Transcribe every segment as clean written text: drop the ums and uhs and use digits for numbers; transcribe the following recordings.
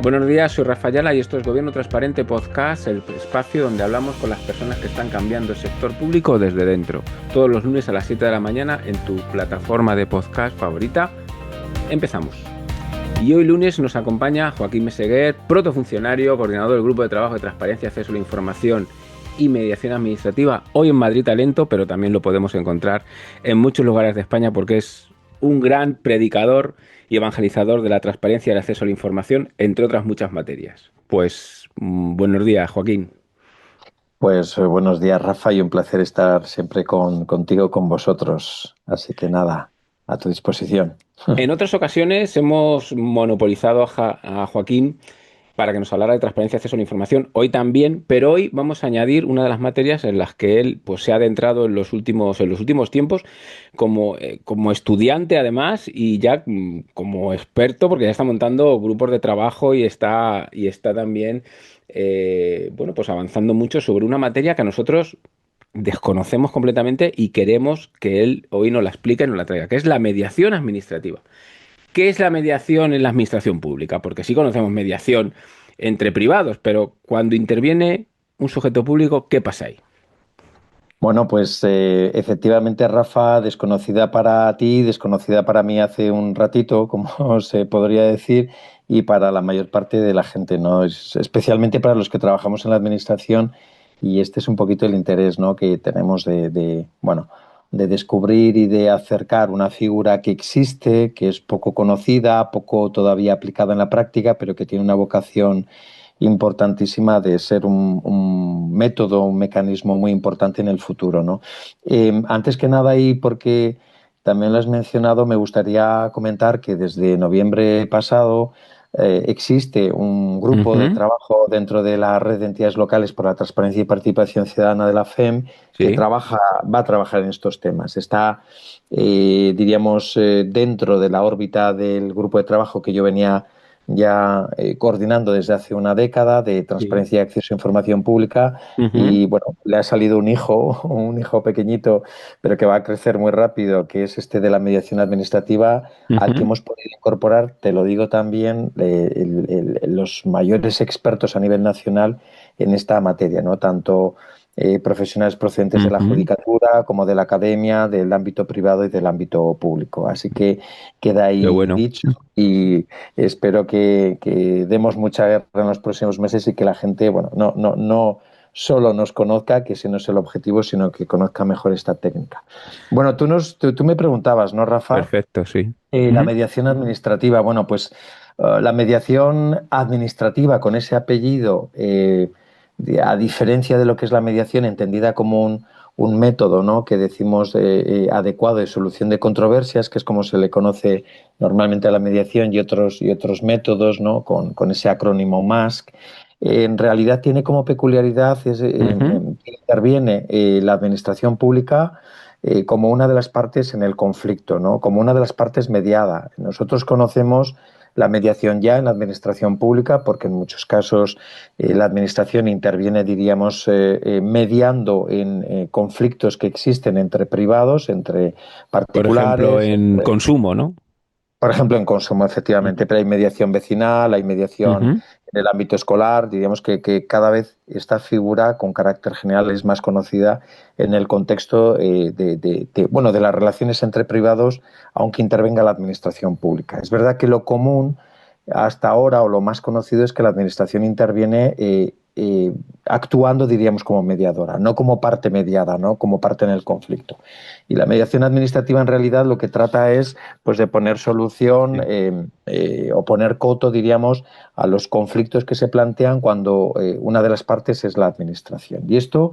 Buenos días, soy Rafaela y esto es Gobierno Transparente Podcast, el espacio donde hablamos con las personas que están cambiando el sector público desde dentro. Todos los lunes a las 7 de la mañana en tu plataforma de podcast favorita. Empezamos. Y hoy lunes nos acompaña Joaquín Meseguer, protofuncionario, coordinador del Grupo de Trabajo de Transparencia, Acceso a la Información y Mediación Administrativa, hoy en Madrid Talento, pero también lo podemos encontrar en muchos lugares de España porque es un gran predicador y evangelizador de la transparencia y el acceso a la información, entre otras muchas materias. Pues buenos días, Joaquín. Pues buenos días, Rafa, y un placer estar siempre contigo, con vosotros. Así que nada, a tu disposición. En otras ocasiones hemos monopolizado a Joaquín para que nos hablara de transparencia y acceso a la información. Hoy también, pero hoy vamos a añadir una de las materias en las que él pues, se ha adentrado en los últimos tiempos como estudiante además y ya como experto, porque ya está montando grupos de trabajo y está también bueno, pues avanzando mucho sobre una materia que a nosotros desconocemos completamente y queremos que él hoy nos la explique y nos la traiga, que es la mediación administrativa. ¿Qué es la mediación en la administración pública? Porque sí conocemos mediación entre privados, pero cuando interviene un sujeto público, ¿qué pasa ahí? Bueno, pues efectivamente, Rafa, desconocida para ti, desconocida para mí hace un ratito, como se podría decir, y para la mayor parte de la gente, ¿no? Especialmente para los que trabajamos en la administración, y este es un poquito el interés, ¿no?, que tenemos bueno, de descubrir y de acercar una figura que existe, que es poco conocida, poco todavía aplicada en la práctica, pero que tiene una vocación importantísima de ser un método, un mecanismo muy importante en el futuro, ¿no? Antes que nada, y porque también lo has mencionado, me gustaría comentar que desde noviembre pasado existe un grupo de Ujú. trabajo dentro de la red de entidades locales por la transparencia y participación ciudadana de la FEM que Sí. va a trabajar en estos temas. Está, diríamos, dentro de la órbita del grupo de trabajo que yo venía ya coordinando desde hace una década de Sí. transparencia y acceso a información pública Ujú. y bueno, le ha salido un hijo, un hijo pequeñito, pero que va a crecer muy rápido, que es este de la mediación administrativa, al que Ujú. hemos podido incorporar, te lo digo también, los mayores expertos a nivel nacional en esta materia, ¿no? Tanto profesionales procedentes de la Ujú. judicatura como de la academia, del ámbito privado y del ámbito público. Así que queda Qué ahí bueno. dicho y espero que demos mucha guerra en los próximos meses y que la gente, bueno, no solo nos conozca, que ese no es el objetivo, sino que conozca mejor esta técnica. Bueno, tú me preguntabas, ¿no, Rafa? Perfecto, sí. La Ujú. mediación administrativa. Bueno, pues la mediación administrativa con ese apellido, a diferencia de lo que es la mediación entendida como un método, ¿no?, que decimos adecuado de solución de controversias, que es como se le conoce normalmente a la mediación y otros métodos, ¿no?, con ese acrónimo MASC. En realidad tiene como peculiaridad Ujú. que interviene la administración pública como una de las partes en el conflicto, ¿no?, como una de las partes mediada. Nosotros conocemos la mediación ya en la administración pública porque en muchos casos la administración interviene, diríamos, mediando en conflictos que existen entre privados, entre Por ejemplo, particulares, en consumo, ¿no? por ejemplo, en consumo, efectivamente, pero hay mediación vecinal, hay mediación Ujú. en el ámbito escolar. Diríamos que cada vez esta figura con carácter general es más conocida en el contexto bueno, de las relaciones entre privados, aunque intervenga la administración pública. Es verdad que lo común hasta ahora o lo más conocido es que la administración interviene actuando, diríamos, como mediadora, no como parte mediada, no como parte en el conflicto. Y la mediación administrativa en realidad lo que trata es pues de poner solución Sí. o poner coto, diríamos, a los conflictos que se plantean cuando una de las partes es la administración. Y esto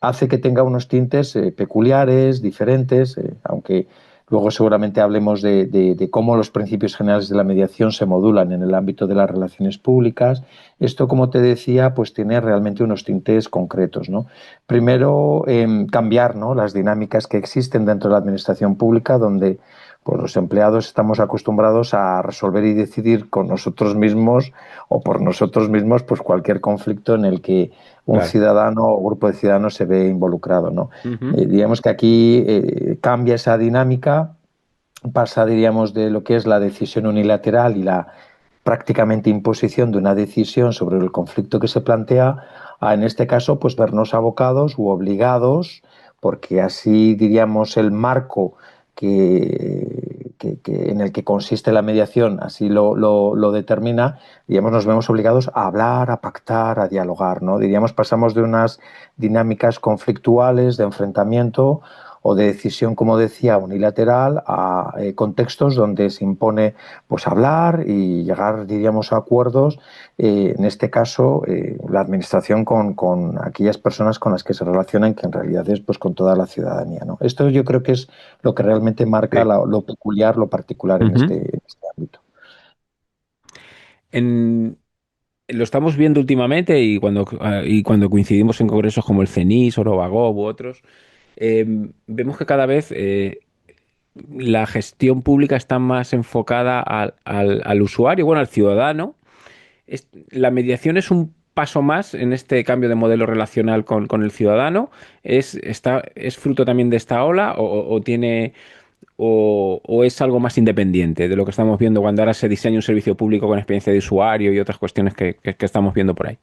hace que tenga unos tintes peculiares, diferentes, aunque luego seguramente hablemos de cómo los principios generales de la mediación se modulan en el ámbito de las relaciones públicas. Esto, como te decía, pues tiene realmente unos tintes concretos, ¿no? Primero, cambiar, ¿no?, las dinámicas que existen dentro de la administración pública, donde pues, los empleados estamos acostumbrados a resolver y decidir con nosotros mismos o por nosotros mismos pues cualquier conflicto en el que un Claro. ciudadano o grupo de ciudadanos se ve involucrado, ¿no? Ujú. Digamos que aquí cambia esa dinámica, pasa, diríamos, de lo que es la decisión unilateral prácticamente imposición de una decisión sobre el conflicto que se plantea, a en este caso pues vernos abocados u obligados, porque así diríamos el marco en el que consiste la mediación así lo determina, digamos, nos vemos obligados a hablar, a pactar, a dialogar, ¿no? Diríamos, pasamos de unas dinámicas conflictuales, de enfrentamiento o de decisión, como decía, unilateral, a contextos donde se impone pues hablar y llegar, diríamos, a acuerdos, en este caso, la administración con aquellas personas con las que se relacionan, que en realidad es pues con toda la ciudadanía, ¿no? Esto yo creo que es lo que realmente marca Sí. lo peculiar, lo particular Ujú. en este ámbito. En- lo estamos viendo últimamente y cuando coincidimos en congresos como el CENIS, Orobagov u otros, eh, vemos que cada vez la gestión pública está más enfocada al usuario, bueno, al ciudadano. La mediación es un paso más en este cambio de modelo relacional con el ciudadano. ¿Es fruto también de esta ola o tiene o es algo más independiente de lo que estamos viendo cuando ahora se diseña un servicio público con experiencia de usuario y otras cuestiones que estamos viendo por ahí?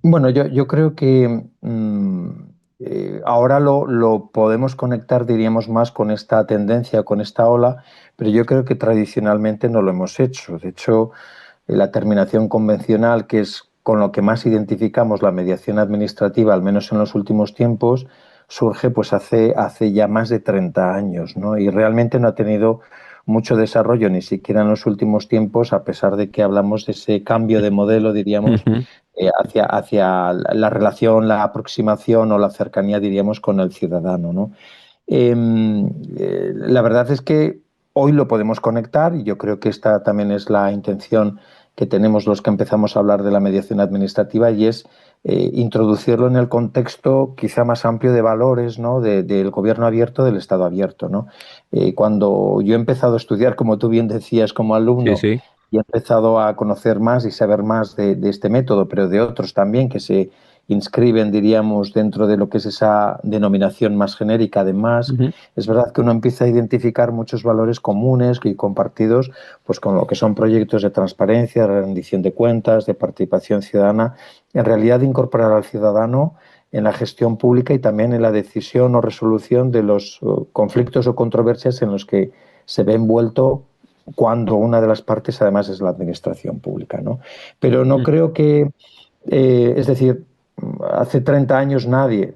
Bueno, yo creo que ahora lo podemos conectar, diríamos, más con esta tendencia, con esta ola, pero yo creo que tradicionalmente no lo hemos hecho. De hecho, la terminación convencional, que es con lo que más identificamos la mediación administrativa, al menos en los últimos tiempos, surge pues hace ya más de 30 años, ¿no? Y realmente no ha tenido mucho desarrollo, ni siquiera en los últimos tiempos, a pesar de que hablamos de ese cambio de modelo, diríamos, Ujú. hacia la relación, la aproximación o la cercanía, diríamos, con el ciudadano, ¿no? La verdad es que hoy lo podemos conectar y yo creo que esta también es la intención que tenemos los que empezamos a hablar de la mediación administrativa y es introducirlo en el contexto quizá más amplio de valores, ¿no? Del gobierno abierto, del Estado abierto, ¿no? Cuando yo he empezado a estudiar, como tú bien decías, como Sí, alumno, sí. y he empezado a conocer más y saber más de este método, pero de otros también que se inscriben, diríamos, dentro de lo que es esa denominación más genérica. Además, Ujú. es verdad que uno empieza a identificar muchos valores comunes y compartidos pues, con lo que son proyectos de transparencia, de rendición de cuentas, de participación ciudadana, en realidad de incorporar al ciudadano en la gestión pública y también en la decisión o resolución de los conflictos o controversias en los que se ve envuelto cuando una de las partes además es la administración pública, ¿no? Pero no creo que, es decir, hace 30 años nadie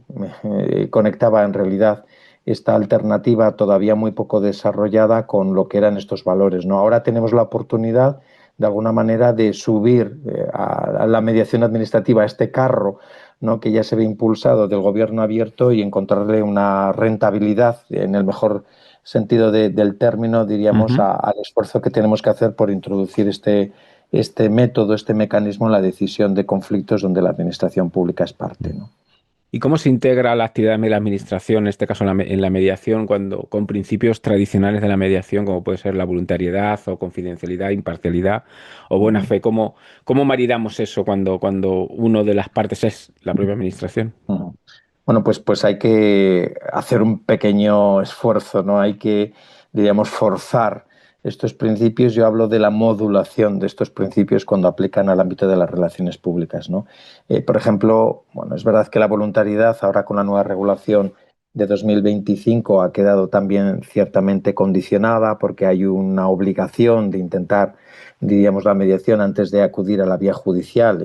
conectaba en realidad esta alternativa todavía muy poco desarrollada con lo que eran estos valores, ¿no? Ahora tenemos la oportunidad de alguna manera de subir a la mediación administrativa, a este carro, ¿no? Que ya se ve impulsado del gobierno abierto y encontrarle una rentabilidad en el mejor sentido del término, diríamos, Ujú. al esfuerzo que tenemos que hacer por introducir este método, este mecanismo en la decisión de conflictos donde la administración pública es parte, ¿no? ¿Y cómo se integra la actividad de la administración, en este caso en la mediación, cuando con principios tradicionales de la mediación, como puede ser la voluntariedad o confidencialidad, imparcialidad o buena Ujú, fe? ¿Cómo maridamos eso cuando uno de las partes es la propia administración? ujú. Bueno, pues hay que hacer un pequeño esfuerzo, ¿no? Hay que, diríamos, forzar estos principios. Yo hablo de la modulación de estos principios cuando aplican al ámbito de las relaciones públicas, ¿no? Por ejemplo, bueno, es verdad que la voluntariedad, ahora con la nueva regulación de 2025, ha quedado también ciertamente condicionada porque hay una obligación de intentar, diríamos, la mediación antes de acudir a la vía judicial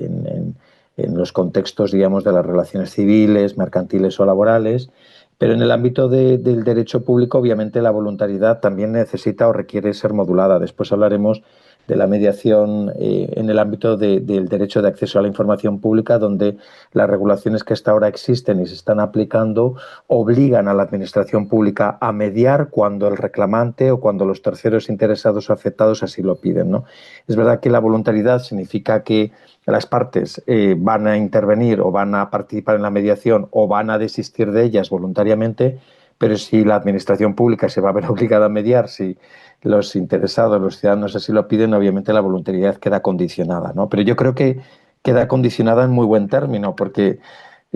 en los contextos, digamos, de las relaciones civiles, mercantiles o laborales, pero en el ámbito del derecho público, obviamente, la voluntariedad también necesita o requiere ser modulada. Después hablaremos de la mediación en el ámbito del derecho de acceso a la información pública, donde las regulaciones que hasta ahora existen y se están aplicando obligan a la administración pública a mediar cuando el reclamante o cuando los terceros interesados o afectados así lo piden, ¿no? Es verdad que la voluntariedad significa que las partes van a intervenir o van a participar en la mediación o van a desistir de ellas voluntariamente, pero si la administración pública se va a ver obligada a mediar, si los interesados, los ciudadanos así lo piden, obviamente la voluntariedad queda condicionada, ¿no? Pero yo creo que queda condicionada en muy buen término, porque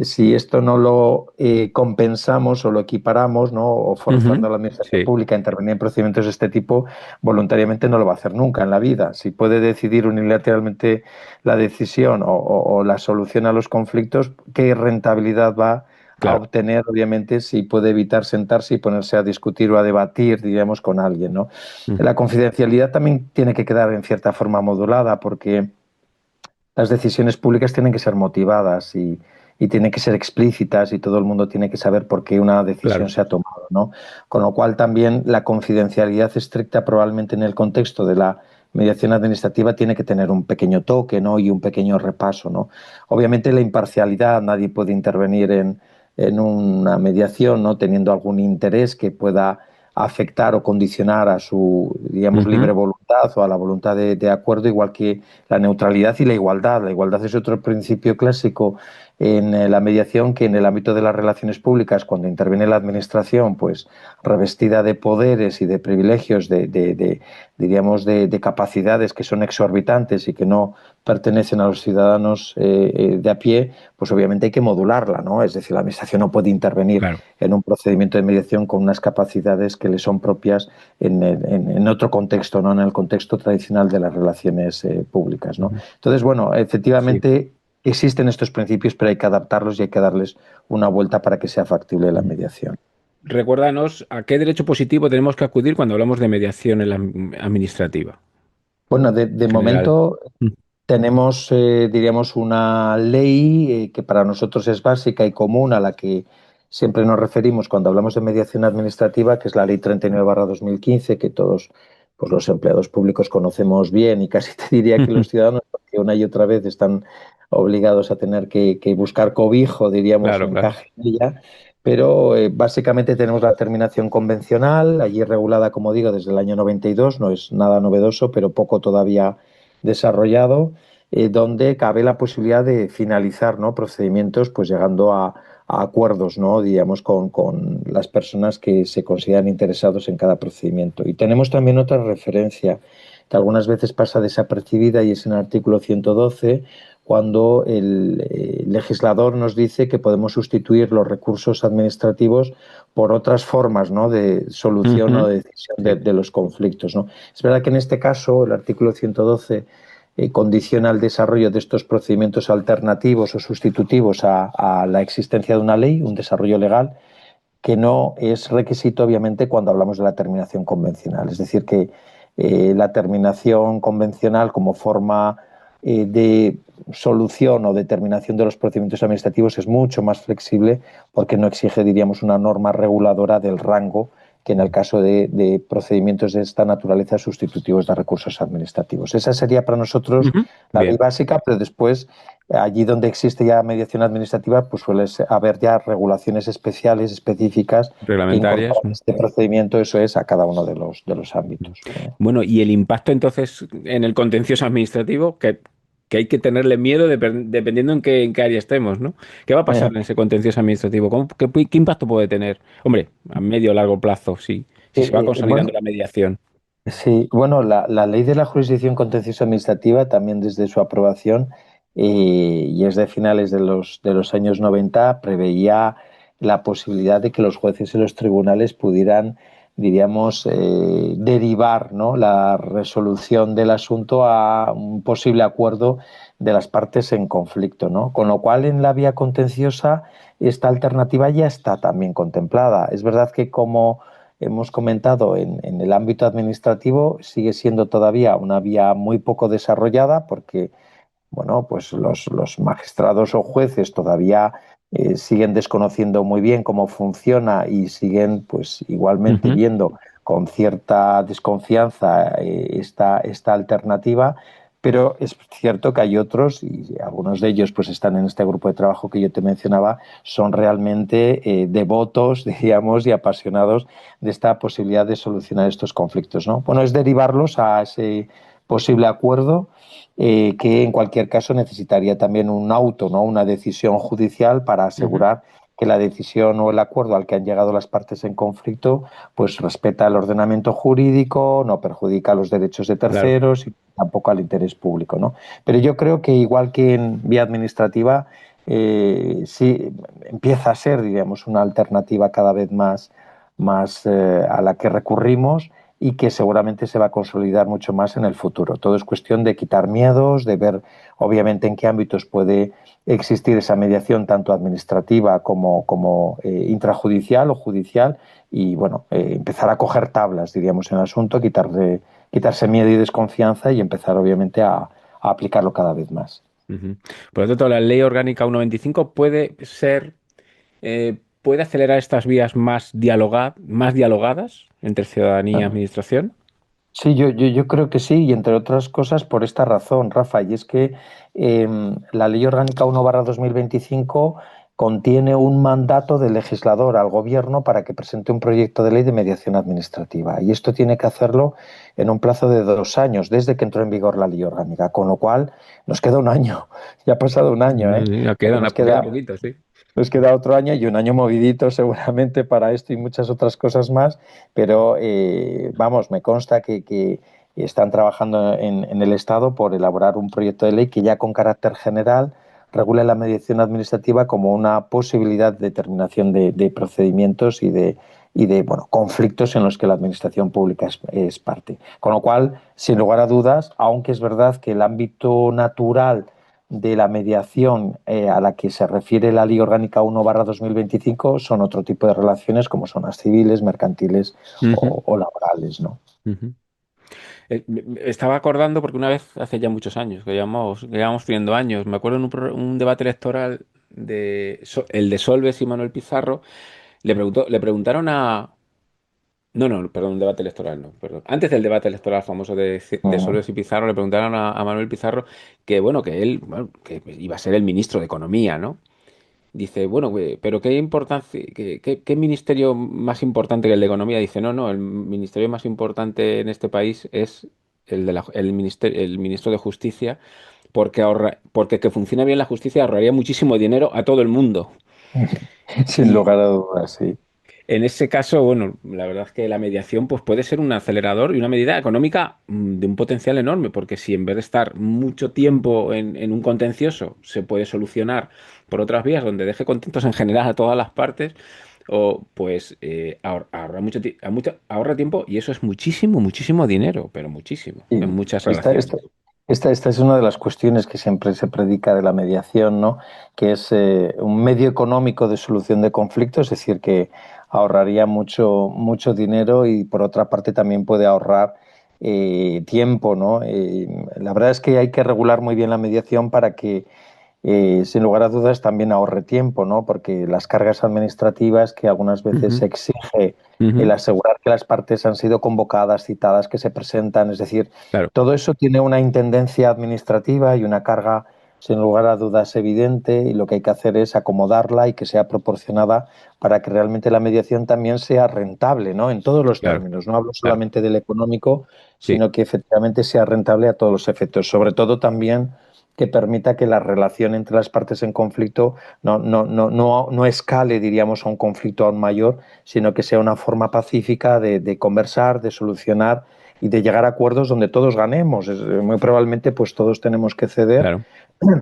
si esto no lo compensamos o lo equiparamos, ¿no? O forzando Ujú. a la administración Sí, pública a intervenir en procedimientos de este tipo, voluntariamente no lo va a hacer nunca en la vida. Si puede decidir unilateralmente la decisión o la solución a los conflictos, ¿qué rentabilidad va a claro. obtener, obviamente, si puede evitar sentarse y ponerse a discutir o a debatir, diríamos, con alguien, ¿no? Mm. La confidencialidad también tiene que quedar en cierta forma modulada porque las decisiones públicas tienen que ser motivadas y tienen que ser explícitas y todo el mundo tiene que saber por qué una decisión Claro. se ha tomado, ¿no? Con lo cual también la confidencialidad estricta probablemente en el contexto de la mediación administrativa tiene que tener un pequeño toque, ¿no? Y un pequeño repaso, ¿no? Obviamente la imparcialidad, nadie puede intervenir en una mediación, ¿no? Teniendo algún interés que pueda afectar o condicionar a su, digamos, libre Ujú. voluntad o a la voluntad de acuerdo, igual que la neutralidad y la igualdad. La igualdad es otro principio clásico en la mediación que en el ámbito de las relaciones públicas, cuando interviene la administración, pues revestida de poderes y de privilegios, diríamos, de capacidades que son exorbitantes y que no pertenecen a los ciudadanos de a pie, pues obviamente hay que modularla, ¿no? Es decir, la administración no puede intervenir Claro. en un procedimiento de mediación con unas capacidades que le son propias en otro contexto, no en el contexto tradicional de las relaciones públicas, ¿no? Ujú. Entonces, bueno, Sí. efectivamente existen estos principios, pero hay que adaptarlos y hay que darles una vuelta para que sea factible la Ujú. mediación. Recuérdanos a qué derecho positivo tenemos que acudir cuando hablamos de mediación en la administrativa, Bueno, de en general. momento Mm. tenemos, diríamos, una ley que para nosotros es básica y común a la que siempre nos referimos cuando hablamos de mediación administrativa, que es la Ley 39/2015, que todos pues, los empleados públicos conocemos bien y casi te diría que los ciudadanos, porque una y otra vez están obligados a tener que buscar cobijo, diríamos, o Claro, claro. encaje en ella. Pero básicamente tenemos la terminación convencional, allí regulada, como digo, desde el año 92, no es nada novedoso, pero poco todavía desarrollado, donde cabe la posibilidad de finalizar, ¿no? Procedimientos, pues llegando a acuerdos, ¿no? Digamos, con las personas que se consideran interesados en cada procedimiento. Y tenemos también otra referencia que algunas veces pasa desapercibida y es en el artículo 112, cuando el legislador nos dice que podemos sustituir los recursos administrativos por otras formas, ¿no? De solución o Ujú. de decisión Sí. de los conflictos, ¿no? Es verdad que en este caso el artículo 112 condiciona el desarrollo de estos procedimientos alternativos o sustitutivos a la existencia de una ley, un desarrollo legal, que no es requisito, obviamente, cuando hablamos de la terminación convencional. Es decir, que la terminación convencional como forma de solución o determinación de los procedimientos administrativos es mucho más flexible porque no exige, diríamos, una norma reguladora del rango que en el caso de procedimientos de esta naturaleza sustitutivos de recursos administrativos. Esa sería para nosotros Ujú. la ley Bien. básica, pero después allí donde existe ya mediación administrativa, pues suele haber ya regulaciones especiales, específicas, que Reglamentarias. incorporan este procedimiento, eso es, a cada uno de los ámbitos. Bueno, y el impacto entonces en el contencioso administrativo, que hay que tenerle miedo dependiendo en qué área estemos, ¿no? ¿Qué va a pasar Eh, en ese contencioso administrativo? ¿Qué impacto puede tener? Hombre, a medio o largo plazo, sí, si se va bueno, consolidando la mediación. sí, bueno, la ley de la jurisdicción contencioso administrativa, también desde su aprobación, y es de finales de los años 90, preveía la posibilidad de que los jueces y los tribunales pudieran, diríamos, derivar, ¿no? La resolución del asunto a un posible acuerdo de las partes en conflicto, ¿no? Con lo cual, en la vía contenciosa, esta alternativa ya está también contemplada. Es verdad que como hemos comentado en el ámbito administrativo sigue siendo todavía una vía muy poco desarrollada porque, bueno, pues los magistrados o jueces todavía siguen desconociendo muy bien cómo funciona y siguen, pues, igualmente Ujú. viendo con cierta desconfianza esta alternativa. Pero es cierto que hay otros, y algunos de ellos pues están en este grupo de trabajo que yo te mencionaba, son realmente devotos, diríamos, y apasionados de esta posibilidad de solucionar estos conflictos, ¿no? Bueno, es derivarlos a ese posible acuerdo que en cualquier caso necesitaría también un auto, ¿no? Una decisión judicial para Ujú. asegurar que la decisión o el acuerdo al que han llegado las partes en conflicto pues respeta el ordenamiento jurídico, no perjudica los derechos de Claro. terceros y tampoco al interés público, ¿no? Pero yo creo que igual que en vía administrativa, sí empieza a ser, diríamos, una alternativa cada vez más a la que recurrimos y que seguramente se va a consolidar mucho más en el futuro. Todo es cuestión de quitar miedos, de ver obviamente en qué ámbitos puede existir esa mediación tanto administrativa como intrajudicial o judicial y bueno, empezar a coger tablas, diríamos, en el asunto, quitarse miedo y desconfianza y empezar obviamente a aplicarlo cada vez más. Ujú. Por lo tanto, la ley orgánica 1.25 puede acelerar estas vías más dialogadas entre ciudadanía y administración. Sí, yo creo que sí, y entre otras cosas por esta razón, Rafa, y es que la Ley Orgánica 1/2025 contiene un mandato del legislador al gobierno para que presente un proyecto de ley de mediación administrativa. Y esto tiene que hacerlo en un plazo de 2 años, desde que entró en vigor la Ley Orgánica, con lo cual nos queda un año, ya ha pasado un año, ¿eh? Ya Lo que queda poquito, sí. nos queda otro año y un año movidito seguramente para esto y muchas otras cosas más, pero vamos, me consta que están trabajando en el Estado por elaborar un proyecto de ley que ya con carácter general regule la mediación administrativa como una posibilidad de determinación de procedimientos y de bueno, conflictos en los que la administración pública es parte. Con lo cual, sin lugar a dudas, aunque es verdad que el ámbito natural de la mediación a la que se refiere la Ley Orgánica 1/2025 son otro tipo de relaciones como son las civiles, mercantiles Ujú, o laborales, ¿no? ujú. Me estaba acordando porque una vez, hace ya muchos años, que llevamos teniendo años, me acuerdo en un debate electoral el de Solbes y Manuel Pizarro, le preguntaron a... No, no, perdón, un debate electoral, no, perdón. Antes del debate electoral famoso de Uh Solbes y Pizarro, le preguntaron a Manuel Pizarro que, bueno, que él, bueno, que iba a ser el ministro de Economía, ¿no? Dice, bueno, güey, pero ¿qué importancia, qué ministerio más importante que el de Economía? Dice, no, no, el ministerio más importante en este país es el ministro de Justicia, porque que funcione bien la justicia ahorraría muchísimo dinero a todo el mundo. Sin lugar a dudas, sí. En ese caso, bueno, la verdad es que la mediación pues, puede ser un acelerador y una medida económica de un potencial enorme, porque si en vez de estar mucho tiempo en un contencioso se puede solucionar por otras vías donde deje contentos en general a todas las partes, o pues ahorra ahorra tiempo y eso es muchísimo, muchísimo dinero, pero muchísimo, Y en muchas esta, relaciones. esta, esta es una de las cuestiones que siempre se predica de la mediación, ¿no? Que es un medio económico de solución de conflictos, es decir, que ahorraría mucho dinero y por otra parte también puede ahorrar tiempo, ¿no? La verdad es que hay que regular muy bien la mediación para que sin lugar a dudas también ahorre tiempo, ¿no? Porque las cargas administrativas que algunas veces Ujú, se exige el ujú, asegurar que las partes han sido convocadas, citadas, que se presentan, es decir, claro, todo eso tiene una intendencia administrativa y una carga sin lugar a dudas evidente y lo que hay que hacer es acomodarla y que sea proporcionada para que realmente la mediación también sea rentable, ¿no? En todos los claro, términos. No hablo claro, solamente del económico, sí, sino que efectivamente sea rentable a todos los efectos. Sobre todo también que permita que la relación entre las partes en conflicto no escale, diríamos, a un conflicto aún mayor, sino que sea una forma pacífica de conversar, de solucionar y de llegar a acuerdos donde todos ganemos. Muy probablemente pues todos tenemos que ceder. claro,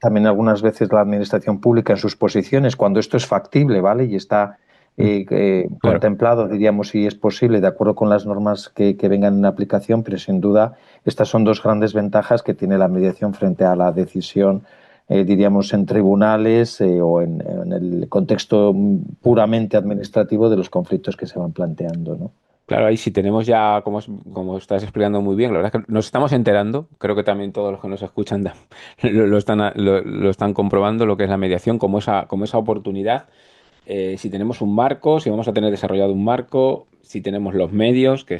También algunas veces la administración pública en sus posiciones, cuando esto es factible, ¿vale? Y está mm, claro. contemplado, diríamos, si es posible, de acuerdo con las normas que vengan en aplicación, pero sin duda estas son dos grandes ventajas que tiene la mediación frente a la decisión, diríamos, en tribunales o en el contexto puramente administrativo de los conflictos que se van planteando, ¿no? Claro, ahí sí tenemos ya, como estás explicando muy bien, la verdad es que nos estamos enterando, creo que también todos los que nos escuchan lo están comprobando, lo que es la mediación como esa oportunidad. Si tenemos un marco, si vamos a tener desarrollado un marco, si tenemos los medios que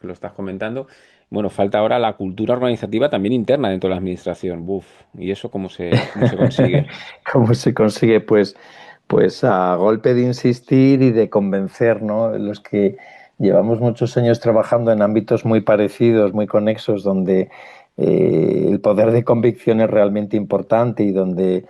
lo estás comentando. Bueno, falta ahora la cultura organizativa también interna dentro de la administración. Buf, ¿y eso cómo se consigue? ¿Cómo se consigue? Pues a golpe de insistir y de convencer, ¿no? Los que llevamos muchos años trabajando en ámbitos muy parecidos, muy conexos, donde el poder de convicción es realmente importante y donde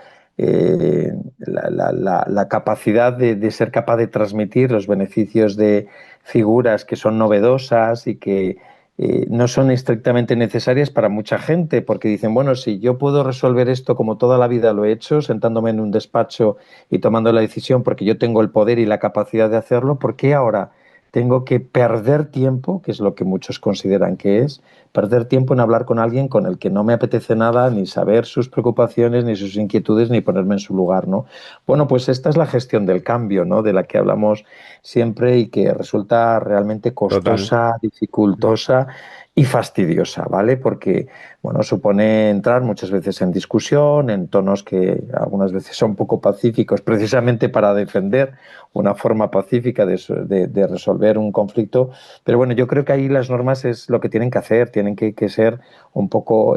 la capacidad de ser capaz de transmitir los beneficios de figuras que son novedosas y que no son estrictamente necesarias para mucha gente, porque dicen, bueno, si yo puedo resolver esto como toda la vida lo he hecho, sentándome en un despacho y tomando la decisión porque yo tengo el poder y la capacidad de hacerlo, ¿por qué ahora tengo que perder tiempo, que es lo que muchos consideran que es, perder tiempo en hablar con alguien con el que no me apetece nada, ni saber sus preocupaciones, ni sus inquietudes, ni ponerme en su lugar, ¿no? Bueno, pues esta es la gestión del cambio, ¿no? De la que hablamos siempre y que resulta realmente Total. costosa, dificultosa y fastidiosa, ¿vale? Porque, bueno, supone entrar muchas veces en discusión, en tonos que algunas veces son poco pacíficos, precisamente para defender una forma pacífica de resolver un conflicto. Pero bueno, yo creo que ahí las normas es lo que tienen que hacer, tienen que ser un poco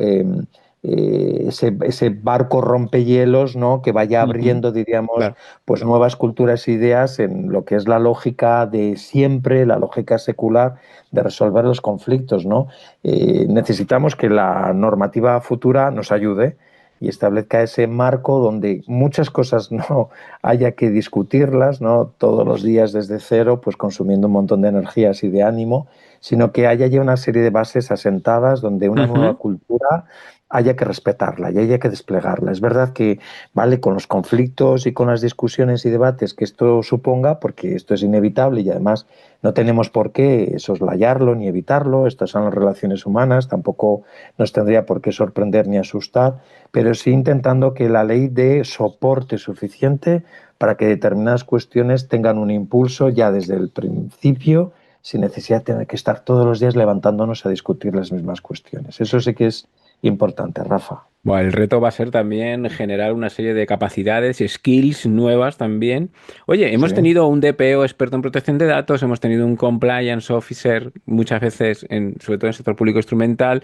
ese barco rompehielos, ¿no? Que vaya Ujú. abriendo, diríamos, Claro. pues nuevas culturas e ideas en lo que es la lógica de siempre, la lógica secular de resolver los conflictos, ¿no? Necesitamos que la normativa futura nos ayude y establezca ese marco donde muchas cosas no haya que discutirlas, ¿no? Todos los días desde cero, pues consumiendo un montón de energías y de ánimo, sino que haya ya una serie de bases asentadas donde una nueva Ujú. cultura haya que respetarla y haya que desplegarla. Es verdad que, vale, con los conflictos y con las discusiones y debates que esto suponga, porque esto es inevitable y además no tenemos por qué soslayarlo ni evitarlo, estas son las relaciones humanas, tampoco nos tendría por qué sorprender ni asustar, pero sí intentando que la ley dé soporte suficiente para que determinadas cuestiones tengan un impulso ya desde el principio, sin necesidad de tener que estar todos los días levantándonos a discutir las mismas cuestiones. Eso sí que es importante, Rafa. Bueno, el reto va a ser también generar una serie de capacidades y skills nuevas también. Oye, Sí. hemos tenido un DPO experto en protección de datos, hemos tenido un compliance officer muchas veces, sobre todo en el sector público instrumental.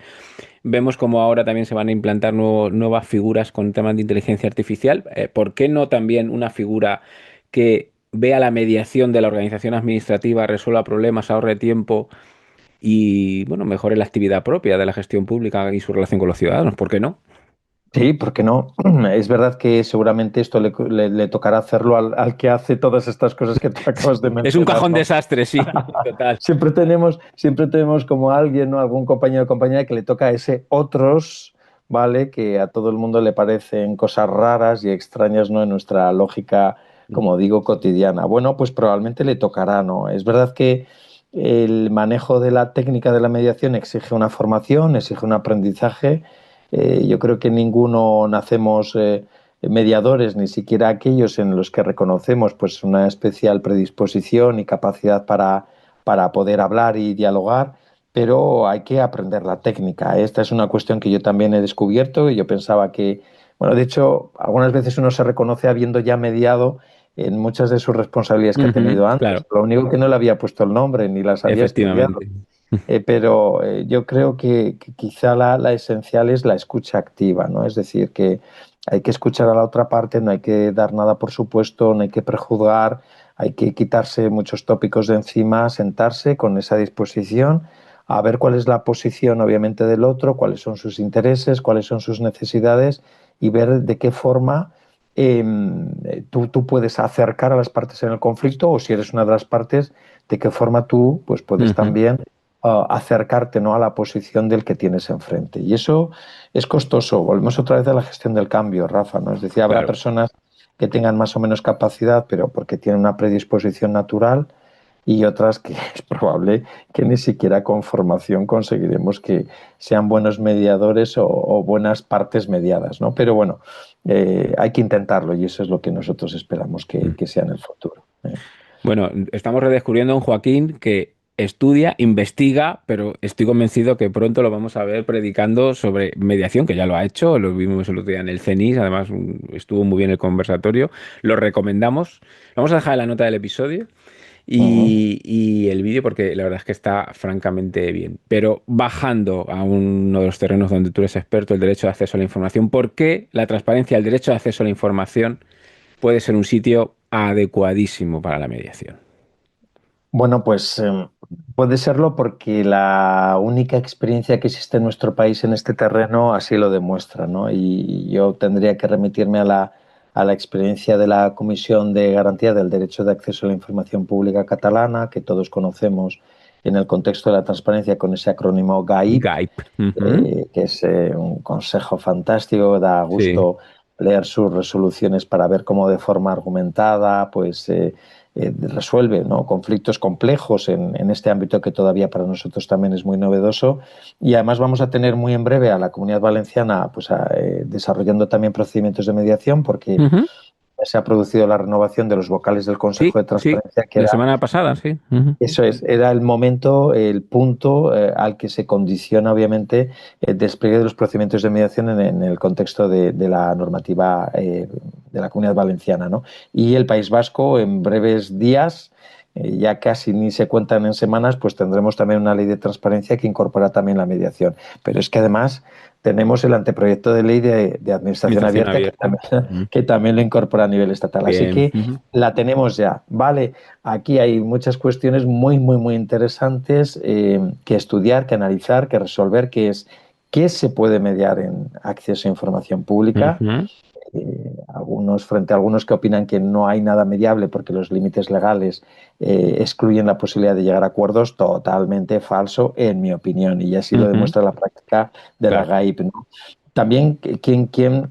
Vemos como ahora también se van a implantar nuevas figuras con temas de inteligencia artificial. ¿Por qué no también una figura que vea la mediación de la organización administrativa, resuelva problemas, ahorre tiempo y, bueno, mejore la actividad propia de la gestión pública y su relación con los ciudadanos? ¿Por qué no? Sí, ¿por qué no? Es verdad que seguramente esto le tocará hacerlo al que hace todas estas cosas que tú acabas de Es un mencionar, cajón ¿no? desastre, sí, total. Siempre tenemos como alguien, ¿no? Algún compañero o compañera que le toca a ese otros, ¿vale? Que a todo el mundo le parecen cosas raras y extrañas, ¿no? En nuestra lógica, como digo, cotidiana. Bueno, pues probablemente le tocará, ¿no? Es verdad que el manejo de la técnica de la mediación exige una formación, exige un aprendizaje. Yo creo que ninguno nacemos mediadores, ni siquiera aquellos en los que reconocemos pues una especial predisposición y capacidad para poder hablar y dialogar, pero hay que aprender la técnica. Esta es una cuestión que yo también he descubierto y yo pensaba que, bueno, de hecho, algunas veces uno se reconoce habiendo ya mediado en muchas de sus responsabilidades que ha Ujú, tenido antes. claro, Lo único que no le había puesto el nombre ni las había estudiado. efectivamente. Pero yo creo que quizá la esencial es la escucha activa, ¿no? Es decir, que hay que escuchar a la otra parte, no hay que dar nada por supuesto, no hay que prejuzgar, hay que quitarse muchos tópicos de encima, sentarse con esa disposición a ver cuál es la posición, obviamente, del otro, cuáles son sus intereses, cuáles son sus necesidades y ver de qué forma tú puedes acercar a las partes en el conflicto o si eres una de las partes, de qué forma tú pues, puedes Ujú, también acercarte, ¿no? A la posición del que tienes enfrente. Y eso es costoso. Volvemos otra vez a la gestión del cambio, Rafa, ¿no? Es decir, habrá claro. personas que tengan más o menos capacidad, pero porque tienen una predisposición natural, y otras que es probable que ni siquiera con formación conseguiremos que sean buenos mediadores o buenas partes mediadas, ¿no? Pero bueno, hay que intentarlo y eso es lo que nosotros esperamos que sea en el futuro. Bueno, estamos redescubriendo a un Joaquín que estudia, investiga, pero estoy convencido que pronto lo vamos a ver predicando sobre mediación, que ya lo ha hecho, lo vimos el otro día en el CENIS, además estuvo muy bien el conversatorio, lo recomendamos. Vamos a dejar la nota del episodio Ujú. y el vídeo porque la verdad es que está francamente bien. Pero bajando a uno de los terrenos donde tú eres experto, el derecho de acceso a la información, ¿por qué la transparencia, el derecho de acceso a la información puede ser un sitio adecuadísimo para la mediación? Bueno, pues puede serlo porque la única experiencia que existe en nuestro país en este terreno así lo demuestra, ¿no? Y yo tendría que remitirme a la experiencia de la Comisión de Garantía del Derecho de Acceso a la Información Pública catalana, que todos conocemos en el contexto de la transparencia con ese acrónimo GAIP, Gaip. Ujú. que es un consejo fantástico, da Sí. gusto leer sus resoluciones para ver cómo de forma argumentada pues resuelve, ¿no?, conflictos complejos en este ámbito que todavía para nosotros también es muy novedoso. Y además vamos a tener muy en breve a la Comunidad Valenciana pues desarrollando también procedimientos de mediación, porque Ujú. se ha producido la renovación de los vocales del Sí, Consejo de sí. Transparencia, que La era semana pasada, sí. Ujú. eso es, era el momento, el punto al que se condiciona, obviamente, el despliegue de los procedimientos de mediación en el contexto de la normativa de la Comunidad Valenciana, ¿no? Y el País Vasco, en breves días, ya casi ni se cuentan en semanas, pues tendremos también una ley de transparencia que incorpora también la mediación. Pero es que además tenemos el anteproyecto de ley de administración Administración abierta abierta. Ujú. que también lo incorpora a nivel estatal. Así Bien. que Ujú. la tenemos ya, ¿vale? Aquí hay muchas cuestiones muy, muy, muy interesantes que estudiar, que analizar, que resolver, que es qué se puede mediar en acceso a información pública. Ujú. Frente a algunos que opinan que no hay nada mediable porque los límites legales excluyen la posibilidad de llegar a acuerdos, totalmente falso, en mi opinión, y así lo Ujú. demuestra la práctica de la Claro. GAIP, ¿no? También, ¿quién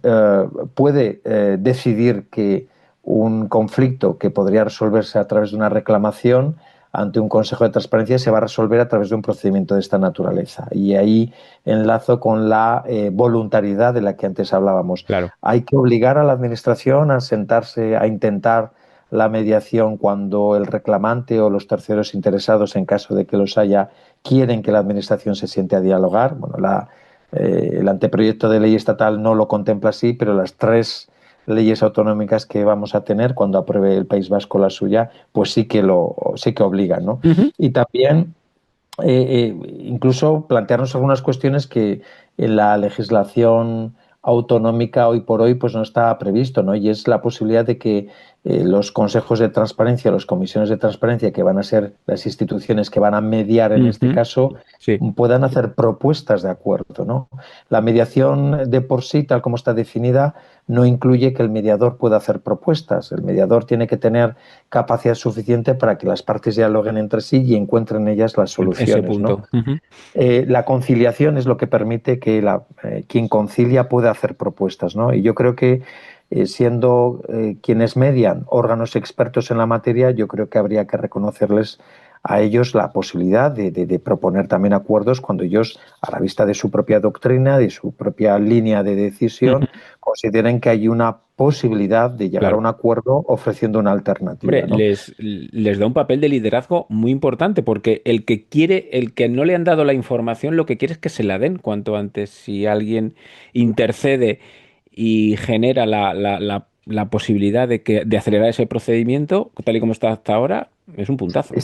puede decidir que un conflicto que podría resolverse a través de una reclamación ante un Consejo de Transparencia se va a resolver a través de un procedimiento de esta naturaleza? Y ahí enlazo con la voluntariedad de la que antes hablábamos. Claro. Hay que obligar a la Administración a sentarse a intentar la mediación cuando el reclamante o los terceros interesados, en caso de que los haya, quieren que la Administración se siente a dialogar. Bueno, el anteproyecto de ley estatal no lo contempla así, pero las tres leyes autonómicas que vamos a tener cuando apruebe el País Vasco la suya, pues sí que obligan, ¿no? Ujú. Y también incluso plantearnos algunas cuestiones que en la legislación autonómica hoy por hoy pues no está previsto, ¿no? Y es la posibilidad de que los consejos de transparencia, las comisiones de transparencia, que van a ser las instituciones que van a mediar en este Ujú. caso, Sí. puedan hacer propuestas de acuerdo, ¿no? La mediación de por sí, tal como está definida, no incluye que el mediador pueda hacer propuestas. El mediador tiene que tener capacidad suficiente para que las partes dialoguen entre sí y encuentren ellas las Ese soluciones, ¿no? punto. Ujú. La conciliación es lo que permite que quien concilia pueda hacer propuestas, ¿no? Y yo creo que siendo quienes median órganos expertos en la materia, yo creo que habría que reconocerles a ellos la posibilidad de proponer también acuerdos cuando ellos, a la vista de su propia doctrina, de su propia línea de decisión, Ujú. consideren que hay una posibilidad de llegar a Claro. un acuerdo ofreciendo una Hombre, alternativa, ¿no? les da un papel de liderazgo muy importante porque el que quiere, el que no le han dado la información, lo que quiere es que se la den cuanto antes. Si alguien intercede y genera la posibilidad de acelerar ese procedimiento, tal y como está hasta ahora, es un puntazo.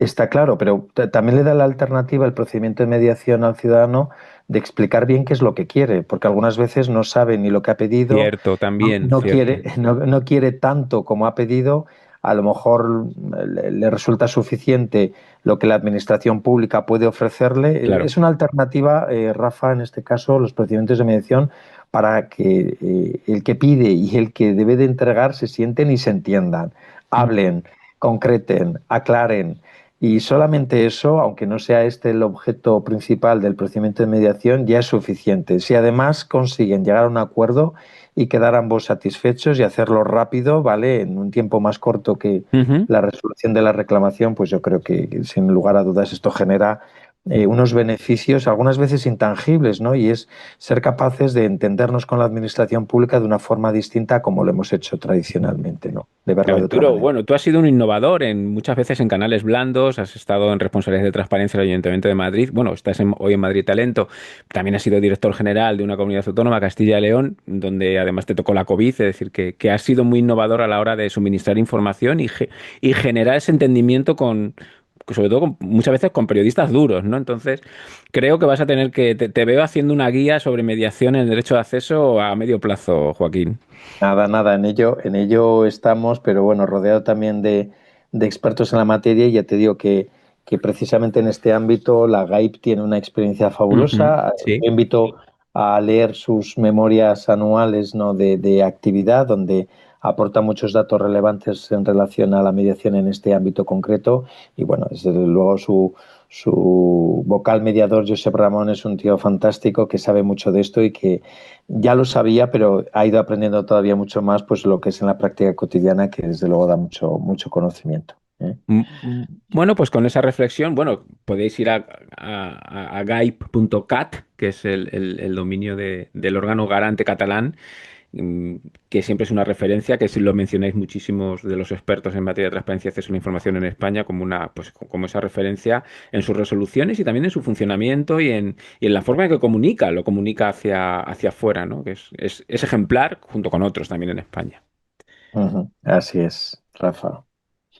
Está claro, pero también le da la alternativa el procedimiento de mediación al ciudadano de explicar bien qué es lo que quiere, porque algunas veces no sabe ni lo que ha pedido, Cierto, también, no quiere, cierto. no quiere tanto como ha pedido, a lo mejor le resulta suficiente lo que la administración pública puede ofrecerle. Claro. Es una alternativa, Rafa, en este caso, los procedimientos de mediación, para que el que pide y el que debe de entregar se sienten y se entiendan, Mm. hablen, concreten, aclaren. Y solamente eso, aunque no sea este el objeto principal del procedimiento de mediación, ya es suficiente. Si además consiguen llegar a un acuerdo y quedar ambos satisfechos y hacerlo rápido, ¿vale? En un tiempo más corto que Ujú. la resolución de la reclamación, pues yo creo que sin lugar a dudas esto genera unos beneficios, algunas veces intangibles, ¿no? Y es ser capaces de entendernos con la administración pública de una forma distinta a como lo hemos hecho tradicionalmente, ¿no? De verla de otra Arturo, manera. bueno, tú has sido un innovador muchas veces en canales blandos, has estado en responsabilidades de transparencia del Ayuntamiento de Madrid, bueno, estás hoy en Madrid Talento, también has sido director general de una comunidad autónoma, Castilla y León, donde además te tocó la COVID, es decir, que has sido muy innovador a la hora de suministrar información y generar ese entendimiento sobre todo muchas veces con periodistas duros, ¿no? Entonces, creo que vas a tener te veo haciendo una guía sobre mediación en el derecho de acceso a medio plazo, Joaquín. Nada, en ello estamos, pero bueno, rodeado también de expertos en la materia y ya te digo que precisamente en este ámbito la GAIP tiene una experiencia Ujú. fabulosa. Sí. Yo invito a leer sus memorias anuales, ¿no?, de actividad, donde aporta muchos datos relevantes en relación a la mediación en este ámbito concreto y bueno, desde luego su vocal mediador, Josep Ramón, es un tío fantástico que sabe mucho de esto y que ya lo sabía, pero ha ido aprendiendo todavía mucho más, pues lo que es en la práctica cotidiana, que desde luego da mucho conocimiento, ¿eh? Bueno, pues con esa reflexión, bueno, podéis ir a gaip.cat, que es el dominio del órgano garante catalán, mm, que siempre es una referencia, que si lo mencionáis muchísimos de los expertos en materia de transparencia y acceso a la información en España como pues, como esa referencia en sus resoluciones y también en su funcionamiento y en la forma en que comunica, lo comunica hacia afuera, ¿no? Que es ejemplar junto con otros también en España. Ujú. Así es, Rafa.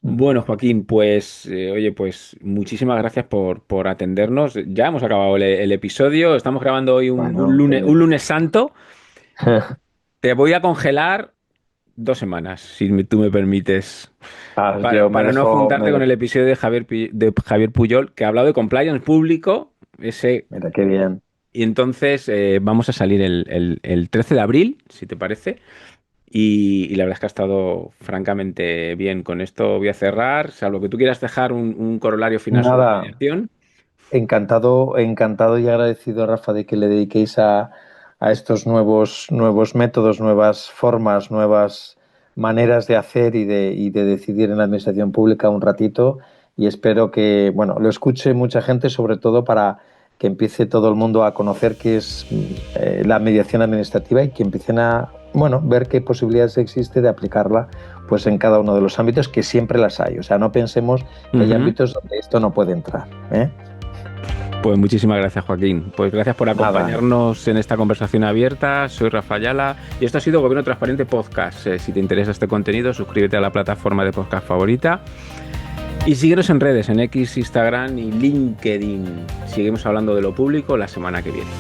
Bueno, Joaquín, pues oye, pues muchísimas gracias por atendernos. Ya hemos acabado el episodio. Estamos grabando hoy Bueno, un lunes santo. Te voy a congelar 2 semanas, si tú me permites, yo para no juntarte con el episodio de Javier Puyol, que ha hablado de compliance público. Mira qué bien. Y entonces vamos a salir el 13 de abril, si te parece. Y la verdad es que ha estado francamente bien. Con esto voy a cerrar, salvo que tú quieras dejar un corolario final sobre Nada, mediación. encantado y agradecido, Rafa, de que le dediquéis a estos nuevos métodos, nuevas formas, nuevas maneras de hacer y de decidir en la administración pública un ratito. Y espero que, bueno, lo escuche mucha gente, sobre todo para que empiece todo el mundo a conocer qué es la mediación administrativa y que empiecen a, bueno, ver qué posibilidades existe de aplicarla pues en cada uno de los ámbitos, que siempre las hay. O sea, no pensemos que hay Ujú. ámbitos donde esto no puede entrar, ¿eh? Pues muchísimas gracias, Joaquín. Pues gracias por Nada, acompañarnos en esta conversación abierta. Soy Rafa Ayala y esto ha sido Gobierno Transparente Podcast. Si te interesa este contenido, suscríbete a la plataforma de podcast favorita y síguenos en redes, en X, Instagram y LinkedIn. Seguimos hablando de lo público la semana que viene.